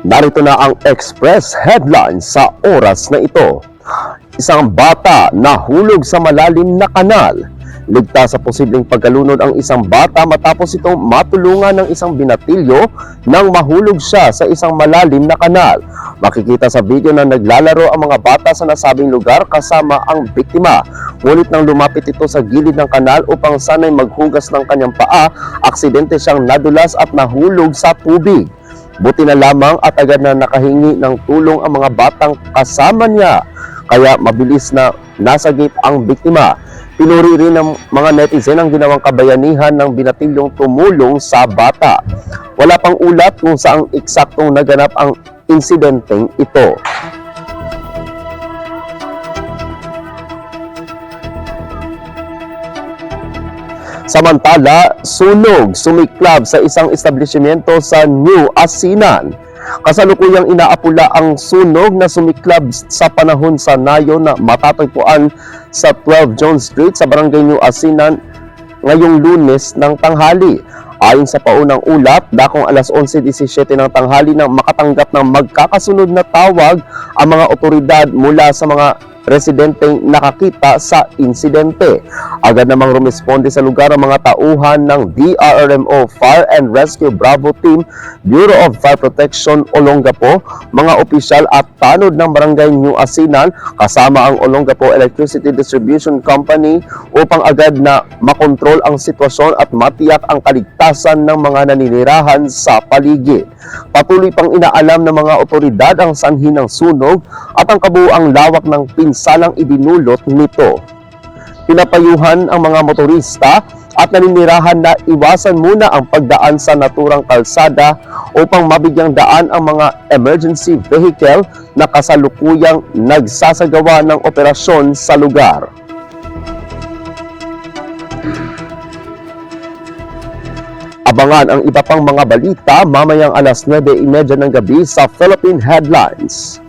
Narito na ang Express headlines sa oras na ito. Isang bata nahulog sa malalim na kanal. Ligtas sa posibleng pagkalunod ang isang bata matapos itong matulungan ng isang binatilyo nang mahulog siya sa isang malalim na kanal. Makikita sa video na naglalaro ang mga bata sa nasabing lugar kasama ang biktima. Ngunit nang lumapit ito sa gilid ng kanal upang sanay maghugas ng kanyang paa, aksidente siyang nadulas at nahulog sa tubig. Buti na lamang at agad na nakahingi ng tulong ang mga batang kasama niya, kaya mabilis na nasagip ang biktima. Pinuri rin ng mga netizen ang ginawang kabayanihan ng binatilyong tumulong sa bata. Wala pang ulat kung saang eksaktong naganap ang insidenteng ito. Samantala, sunog sumiklab sa isang establishmento sa New Asinan. Kasalukuyang inaapula ang sunog na sumiklab sa panahon sa Nayo na matatagpuan sa 12 John Street sa Barangay New Asinan ngayong Lunes ng tanghali. Ayon sa paunang ulat, dakong alas 11:17 ng tanghali nang makatanggap ng magkakasunod na tawag ang mga otoridad mula sa mga residenteng nakakita sa insidente. Agad namang rumisponde sa lugar ang mga tauhan ng DRRMO Fire and Rescue Bravo Team, Bureau of Fire Protection Olongapo, mga opisyal at tanod ng Barangay New Asinan kasama ang Olongapo Electricity Distribution Company upang agad na makontrol ang sitwasyon at matiyak ang kaligtasan ng mga naninirahan sa paligid. Patuloy pang inaalam ng mga otoridad ang sanhi ng sunog at ang kabuuang lawak ng pinsalang idinulot nito. Pinapayuhan ang mga motorista at naninirahan na iwasan muna ang pagdaan sa naturang kalsada upang mabigyang daan ang mga emergency vehicle na kasalukuyang nagsasagawa ng operasyon sa lugar. Abangan ang iba pang mga balita mamayang alas 9:30 ng gabi sa Philippine Headlines.